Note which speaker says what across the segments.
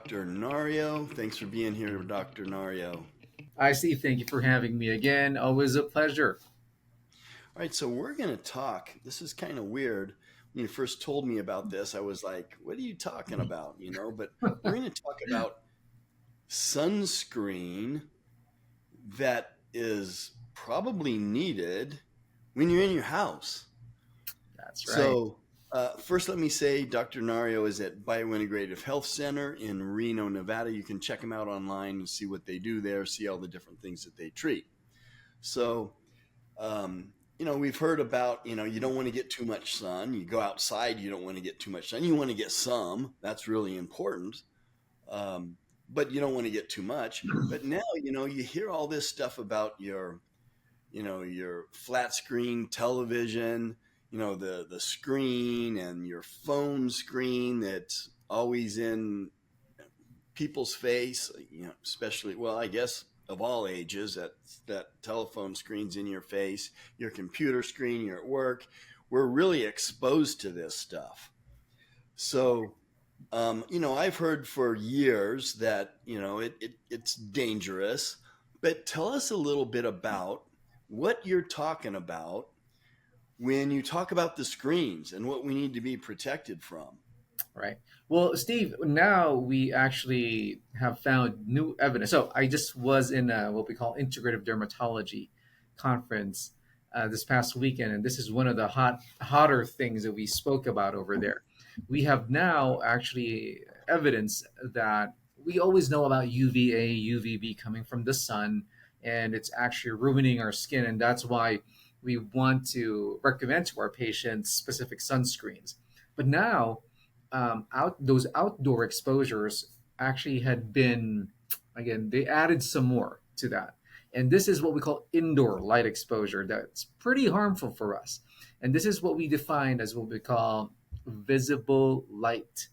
Speaker 1: Dr. Nario. Thanks for being here, Dr. Nario.
Speaker 2: I see. Thank you for having me again. Always a pleasure.
Speaker 1: All right, so we're going to talk. This is kind of weird. When you first told me about this, I was like, what are you talking about? But we're going to talk about sunscreen that is probably needed when you're in your house.
Speaker 2: That's right.
Speaker 1: So, first, let me say Dr. Nario is at Biointegrative Health Center in Reno, Nevada. You can check them out online and see what they do there, see all the different things that they treat. So, we've heard about, you don't want to get too much sun. You go outside, you don't want to get too much sun. You want to get some. That's really important. Um, but you don't want to get too much. But now, you hear all this stuff about your flat screen television, the screen and your phone screen that's always in people's face, especially, well, I guess of all ages, that telephone screen's in your face, your computer screen, you're at work. We're really exposed to this stuff. So, I've heard for years that, it's dangerous, but tell us a little bit about what you're talking about when you talk about the screens and what we need to be protected from.
Speaker 2: Right. Well, Steve, now we actually have found new evidence. So I just was in what we call integrative dermatology conference this past weekend, and this is one of the hotter things that we spoke about over there. We have now actually evidence that we always know about UVA, UVB coming from the sun, and it's actually ruining our skin, and that's why we want to recommend to our patients specific sunscreens. But now those outdoor exposures actually had been, again, they added some more to that, and this is what we call indoor light exposure that's pretty harmful for us, and this is what we define as what we call visible light.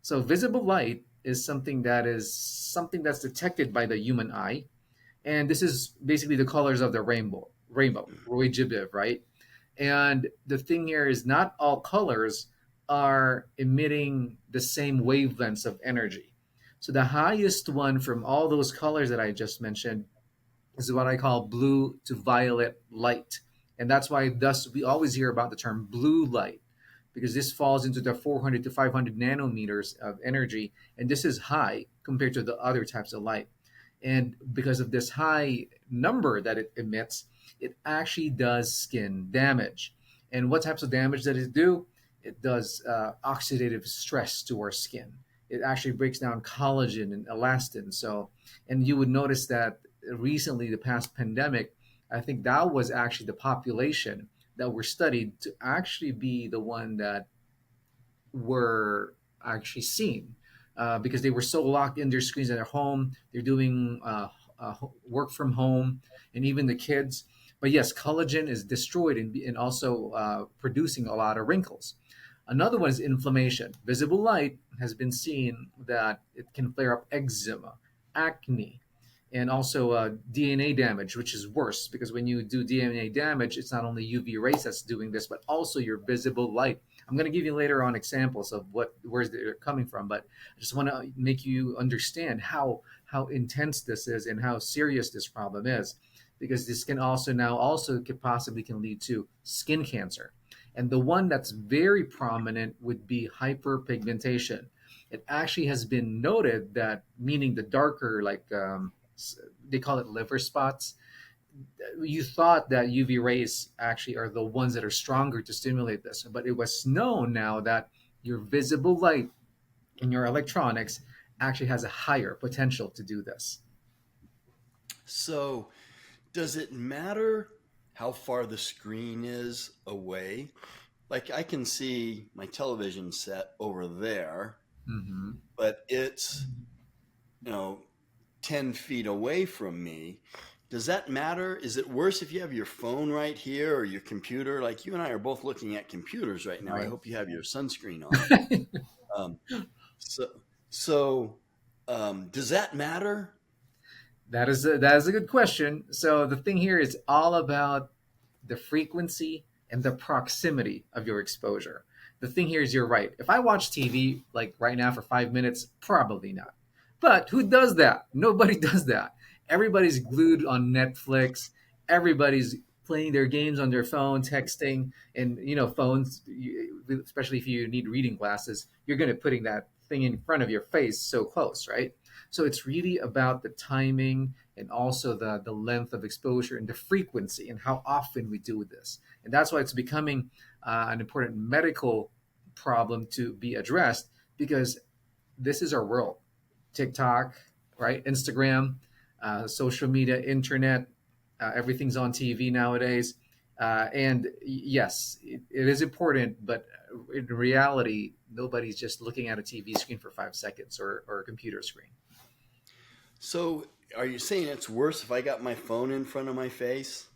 Speaker 2: So visible light is something that's detected by the human eye, and this is basically the colors of the rainbow, Roy Gibiv, right? And the thing here is not all colors are emitting the same wavelengths of energy. So the highest one from all those colors that I just mentioned is what I call blue to violet light. And that's why thus we always hear about the term blue light, because this falls into the 400 to 500 nanometers of energy, and this is high compared to the other types of light. And because of this high number that it emits, it actually does skin damage. And what types of damage does it do? It does oxidative stress to our skin. It actually breaks down collagen and elastin. So, and you would notice that recently, the past pandemic, I think that was actually the population that were studied to actually be the one that were actually seen because they were so locked in their screens at their home. They're doing work from home, and even the kids. But yes, collagen is destroyed and also producing a lot of wrinkles. Another one is inflammation. Visible light has been seen that it can flare up eczema, acne, and also DNA damage, which is worse because when you do DNA damage, it's not only UV rays that's doing this, but also your visible light. I'm going to give you later on examples of where they're coming from, but I just want to make you understand how intense this is and how serious this problem is, because this can also now also could possibly can lead to skin cancer. And the one that's very prominent would be hyperpigmentation. It actually has been noted that, meaning the darker, like they call it liver spots. You thought that UV rays actually are the ones that are stronger to stimulate this, but it was known now that your visible light in your electronics actually has a higher potential to do this.
Speaker 1: So, does it matter how far the screen is away? Like I can see my television set over there,
Speaker 2: Hmm.
Speaker 1: but it's, you know, 10 feet away from me. Does that matter? Is it worse if you have your phone right here or your computer? Like you and I are both looking at computers right now. I
Speaker 2: Right.
Speaker 1: hope you have your sunscreen on. Um, so, so, does that matter?
Speaker 2: That is a good question. So the thing here is all about the frequency and the proximity of your exposure. The thing here is you're right. If I watch TV like right now for 5 minutes, probably not. But who does that? Nobody does that. Everybody's glued on Netflix. Everybody's playing their games on their phone, texting, and phones. Especially if you need reading glasses, you're going to putting that thing in front of your face so close, right? So it's really about the timing and also the length of exposure and the frequency and how often we do this. And that's why it's becoming an important medical problem to be addressed because this is our world. TikTok, right? Instagram, social media, internet, everything's on TV nowadays. And yes, it is important, but in reality, nobody's just looking at a TV screen for 5 seconds or a computer screen.
Speaker 1: So, are you saying it's worse if I got my phone in front of my face?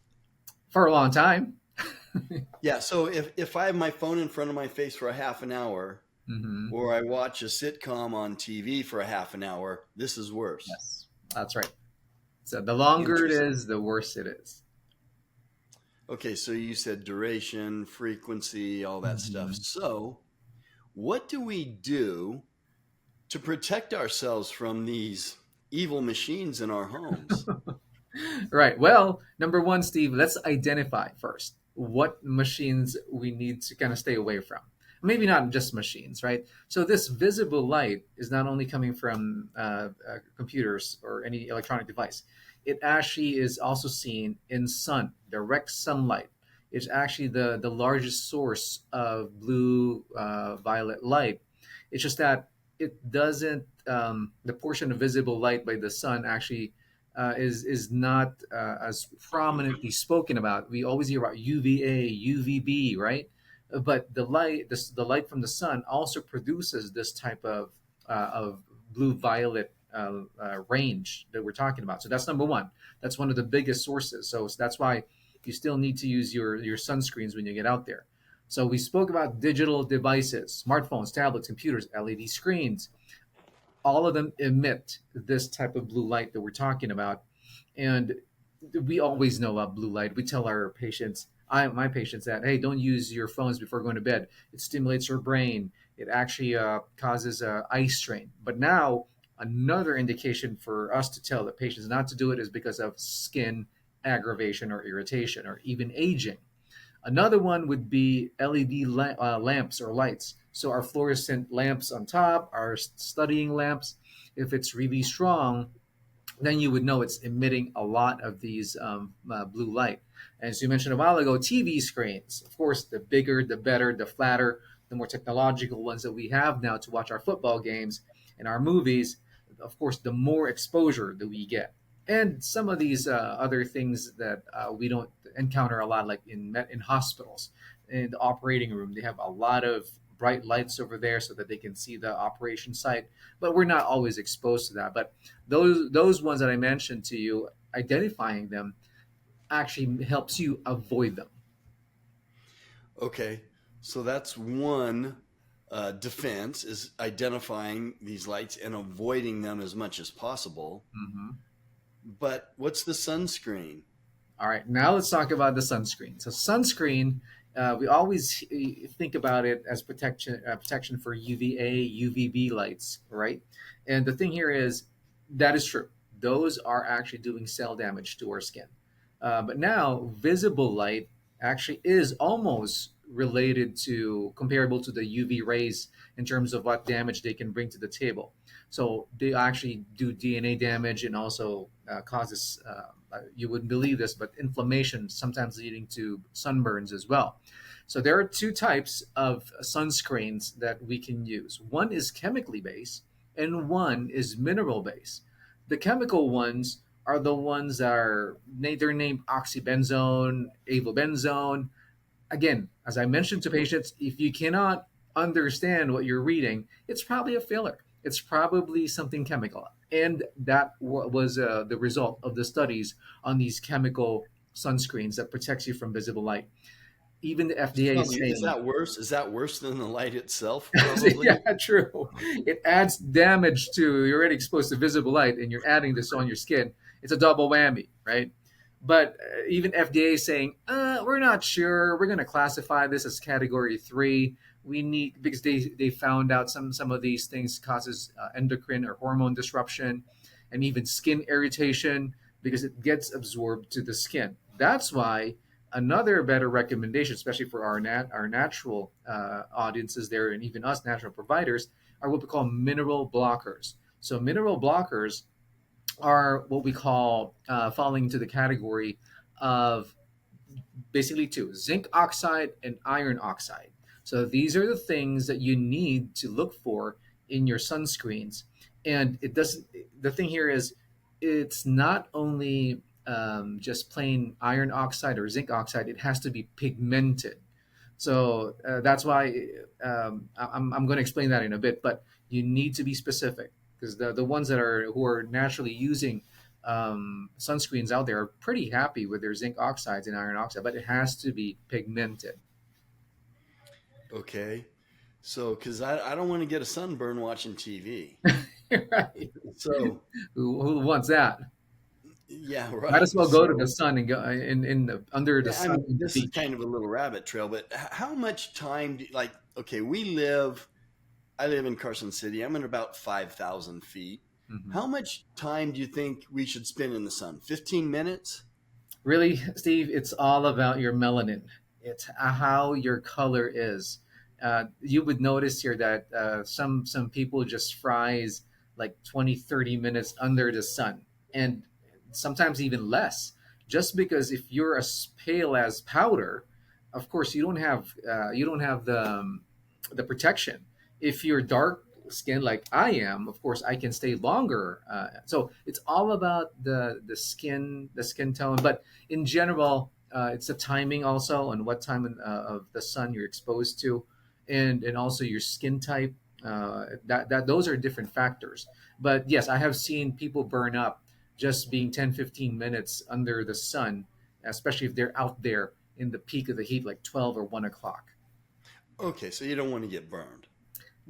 Speaker 2: For a long time.
Speaker 1: Yeah, so if I have my phone in front of my face for a half an hour,
Speaker 2: Hmm.
Speaker 1: or I watch a sitcom on TV for a half an hour, this is worse.
Speaker 2: Yes, that's right. So the longer it
Speaker 1: Interesting.
Speaker 2: is, the worse it is.
Speaker 1: Okay, so you said duration, frequency, all that stuff.
Speaker 2: Mhm.
Speaker 1: So, what do we do to protect ourselves from these evil machines in our homes?
Speaker 2: Right. Well, number one, Steve, let's identify first what machines we need to kind of stay away from. Maybe not just machines, right? So this visible light is not only coming from computers or any electronic device. It actually is also seen in sun, direct sunlight. It's actually the largest source of blue violet light. It's just that it doesn't the portion of visible light by the sun actually is not as prominently spoken about. We always hear about UVA, UVB, right? But the light from the sun also produces this type of blue violet range that we're talking about. So that's number one. That's one of the biggest sources. So that's why you still need to use your sunscreens when you get out there. So we spoke about digital devices, smartphones, tablets, computers, LED screens, all of them emit this type of blue light that we're talking about. And we always know about blue light. We tell our patients, my patients, that hey, don't use your phones before going to bed. It stimulates your brain. It actually causes eye strain. But now another indication for us to tell the patients not to do it is because of skin aggravation or irritation or even aging. Another one would be LED lamps or lights. So our fluorescent lamps on top, our studying lamps, if it's really strong, then you would know it's emitting a lot of these blue light. As you mentioned a while ago, TV screens. Of course, the bigger, the better, the flatter, the more technological ones that we have now to watch our football games and our movies. Of course, the more exposure that we get. And some of these other things that we don't encounter a lot, like in hospitals, in the operating room, they have a lot of bright lights over there so that they can see the operation site. But we're not always exposed to that. But those ones that I mentioned to you, identifying them actually helps you avoid them.
Speaker 1: Okay, so that's one defense is identifying these lights and avoiding them as much as possible.
Speaker 2: Mhm.
Speaker 1: But what's the sunscreen?
Speaker 2: All right, now let's talk about the sunscreen. So sunscreen, we always think about it as protection for UVA, UVB lights, right? And the thing here is that is true. Those are actually doing cell damage to our skin. But now visible light actually is almost related to comparable to the UV rays in terms of what damage they can bring to the table. So they actually do DNA damage and also causes you wouldn't believe this, but inflammation, sometimes leading to sunburns as well. So there are two types of sunscreens that we can use. One is chemically based, and one is mineral based. The chemical ones are the ones that are they're named oxybenzone, avobenzone. Again, as I mentioned to patients, if you cannot understand what you're reading, it's probably a filler. It's probably something chemical. And that was the result of the studies on these chemical sunscreens that protects you from visible light. Even the FDA
Speaker 1: Tell
Speaker 2: is
Speaker 1: me, is
Speaker 2: saying,
Speaker 1: that worse? Is that worse than the light itself? Probably.
Speaker 2: yeah, true. It adds damage to you're already exposed to visible light, and you're adding this on your skin. It's a double whammy, right? But even FDA is saying, we're not sure. We're going to classify this as category 3. We need, because they found out some of these things causes endocrine or hormone disruption, and even skin irritation because it gets absorbed to the skin. That's why another better recommendation, especially for our natural audiences there, and even us natural providers, are what we call mineral blockers. So mineral blockers are what we call falling into the category of basically two: zinc oxide and iron oxide. So these are the things that you need to look for in your sunscreens. And it doesn't, the thing here is, it's not only just plain iron oxide or zinc oxide, it has to be pigmented. So that's why I'm going to explain that in a bit, but you need to be specific, because the ones that are who are naturally using sunscreens out there are pretty happy with their zinc oxides and iron oxide, but it has to be pigmented.
Speaker 1: Okay. So, because I don't want to get a sunburn watching TV.
Speaker 2: Right.
Speaker 1: So,
Speaker 2: Who wants that?
Speaker 1: yeah,
Speaker 2: Might as
Speaker 1: right.
Speaker 2: well go to the
Speaker 1: So,
Speaker 2: sun and go in the, under the
Speaker 1: yeah, I
Speaker 2: sun
Speaker 1: mean,
Speaker 2: in the
Speaker 1: this is
Speaker 2: beach.
Speaker 1: kind of a little rabbit trail, but how much time do like, okay, I live in Carson City. I'm at about 5,000 feet.
Speaker 2: Mhm.
Speaker 1: How much time do you think we should spend in the sun? 15 minutes?
Speaker 2: Really, Steve, it's all about your melanin. It's how your color is. You would notice here that some people just fries like 20, 30 minutes under the sun, and sometimes even less. Just because if you're as pale as powder, of course you don't have the protection. If you're dark skinned like I am, of course I can stay longer. So it's all about the skin tone, but in general, it's the timing also on what time of the sun you're exposed to, and also your skin type. That those are different factors. But yes, I have seen people burn up just being 10, 15 minutes under the sun, especially if they're out there in the peak of the heat, like 12 or 1 o'clock.
Speaker 1: Okay, so you don't want to get burned.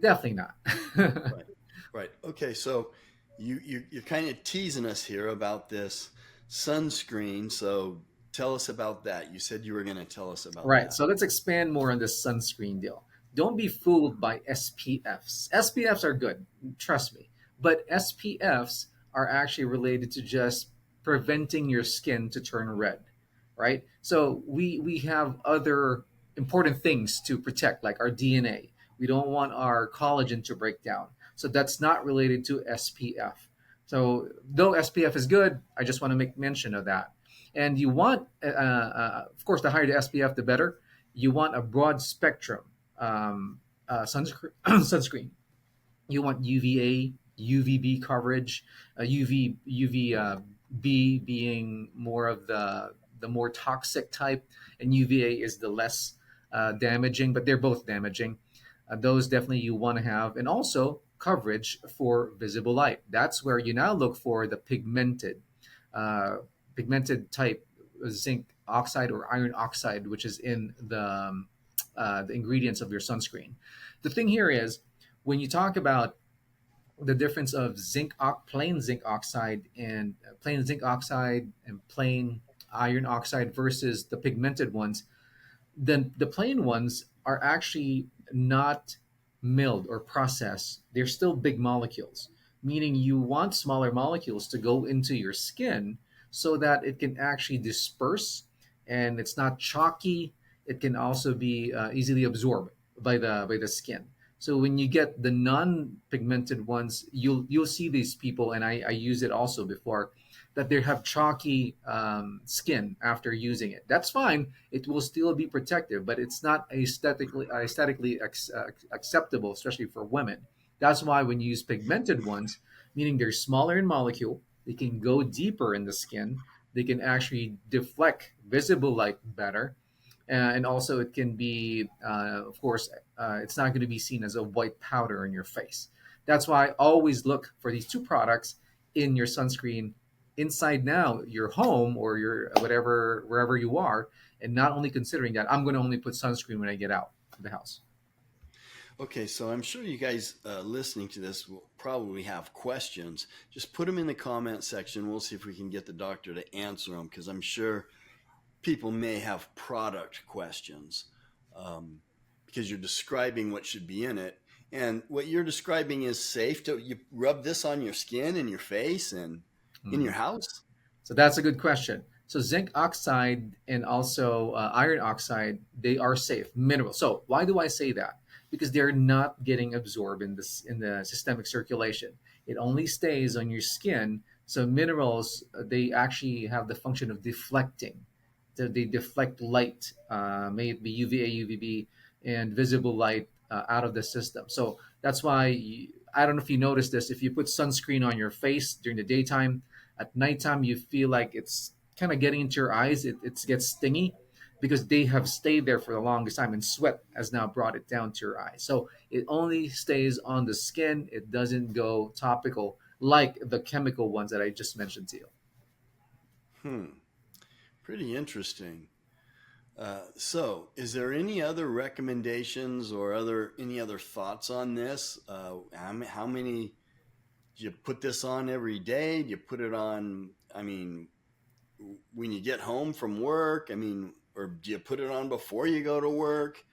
Speaker 2: Definitely not.
Speaker 1: Right. Right. Okay, so you're kind of teasing us here about this sunscreen. So tell us about that. You said you were going to tell us about
Speaker 2: Right.
Speaker 1: that.
Speaker 2: So let's expand more on this sunscreen deal. Don't be fooled by SPFs. SPFs are good, trust me. But SPFs are actually related to just preventing your skin to turn red, right? So we have other important things to protect, like our DNA. We don't want our collagen to break down. So that's not related to SPF. So though SPF is good, I just want to make mention of that. And you want, of course, the higher the SPF, the better. You want a broad spectrum sunscreen. You want UVA, UVB coverage, UVB being more of the more toxic type, and UVA is the less damaging, but they're both damaging. Those definitely you want to have, and also coverage for visible light. That's where you now look for the uh, pigmented type zinc oxide or iron oxide, which is in the ingredients of your sunscreen. The thing here is, when you talk about the difference of plain zinc oxide and plain iron oxide versus the pigmented ones, then the plain ones are actually not milled or processed. They're still big molecules, meaning you want smaller molecules to go into your skin so that it can actually disperse and it's not chalky. It can also be easily absorbed by the skin. So when you get the non-pigmented ones, you'll see these people, and I used it also before, that they have chalky skin after using it. That's fine, it will still be protective, but it's not aesthetically acceptable, especially for women. That's why when you use pigmented ones, meaning they're smaller in molecule, they can go deeper in the skin, they can actually deflect visible light better, and also it can be, of course, it's not going to be seen as a white powder in your face. That's why I always look for these two products in your sunscreen inside now your home or your whatever wherever you are, and not only considering that I'm going to only put sunscreen when I get out of the house.
Speaker 1: Okay, so I'm sure you guys listening to this will probably have questions. Just put them in the comment section. We'll see if we can get the doctor to answer them because I'm sure people may have product questions. Um, because you're describing what should be in it. And what you're describing is safe to you rub this on your skin and your face and in your
Speaker 2: Mhm.
Speaker 1: house?
Speaker 2: So that's a good question. So zinc oxide and also iron oxide, they are safe minerals. So why do I say that? Because they're not getting absorbed in this in the systemic circulation. It only stays on your skin. So minerals, they actually have the function of deflecting. They deflect light, may it be UVA, UVB, and visible light out of the system. So that's why I don't know if you noticed this. If you put sunscreen on your face during the daytime, at nighttime you feel like it's kind of getting into your eyes. It gets stingy because they have stayed there for the longest time, and sweat has now brought it down to your eyes. So it only stays on the skin. It doesn't go topical like the chemical ones that I just mentioned to you.
Speaker 1: Hmm, pretty interesting. So, is there any other recommendations or any other thoughts on this? How many do you put this on every day? Do you put it on? I mean, when you get home from work? I mean, or do you put it on before you go to work?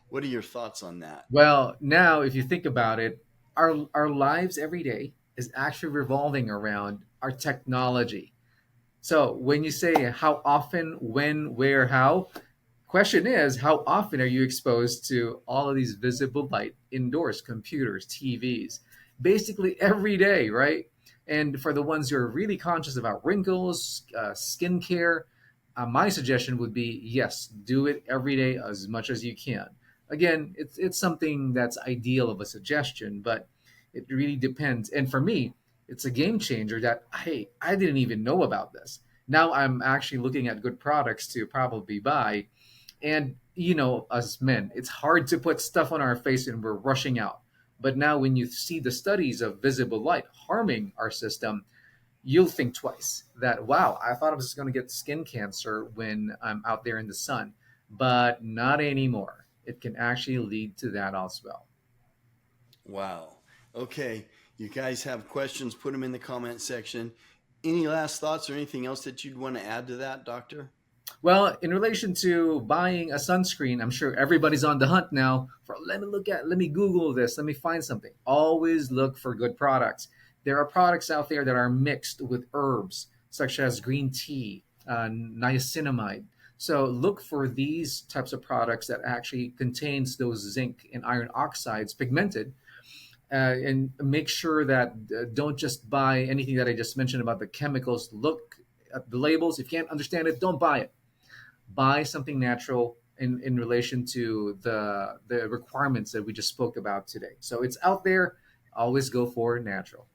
Speaker 1: What are your thoughts on that?
Speaker 2: Well, now if you think about it, our lives every day is actually revolving around our technology. So when you say how often, when, where, how, question is, how often are you exposed to all of these visible light indoors, computers, TVs? Basically every day, right? And for the ones who are really conscious about wrinkles, skincare, my suggestion would be yes, do it every day as much as you can. Again, it's something that's ideal of a suggestion, but it really depends. And for me, it's a game changer that, hey, I didn't even know about this. Now I'm actually looking at good products to probably buy. And, as men, it's hard to put stuff on our face and we're rushing out. But now, when you see the studies of visible light harming our system, you'll think twice that, wow, I thought I was going to get skin cancer when I'm out there in the sun, but not anymore. It can actually lead to that as well.
Speaker 1: Wow. Okay. You guys have questions, put them in the comment section. Any last thoughts or anything else that you'd want to add to that, Doctor?
Speaker 2: Well, in relation to buying a sunscreen, I'm sure everybody's on the hunt now for let me Google this, let me find something. Always look for good products. There are products out there that are mixed with herbs, such as green tea, niacinamide. So look for these types of products that actually contains those zinc and iron oxides pigmented, and make sure that don't just buy anything that I just mentioned about the chemicals. Look at the labels. If you can't understand it, don't buy it. Buy something natural in relation to the requirements that we just spoke about today. So it's out there. Always go for natural.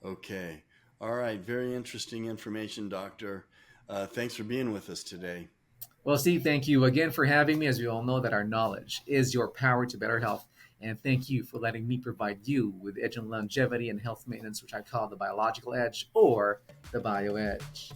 Speaker 1: Okay. All right. Very interesting information, Doctor. Thanks for being with us today.
Speaker 2: Well, Steve, thank you again for having me. As we all know, that our knowledge is your power to better health. And thank you for letting me provide you with edge on longevity and health maintenance, which I call the biological edge or the bio edge.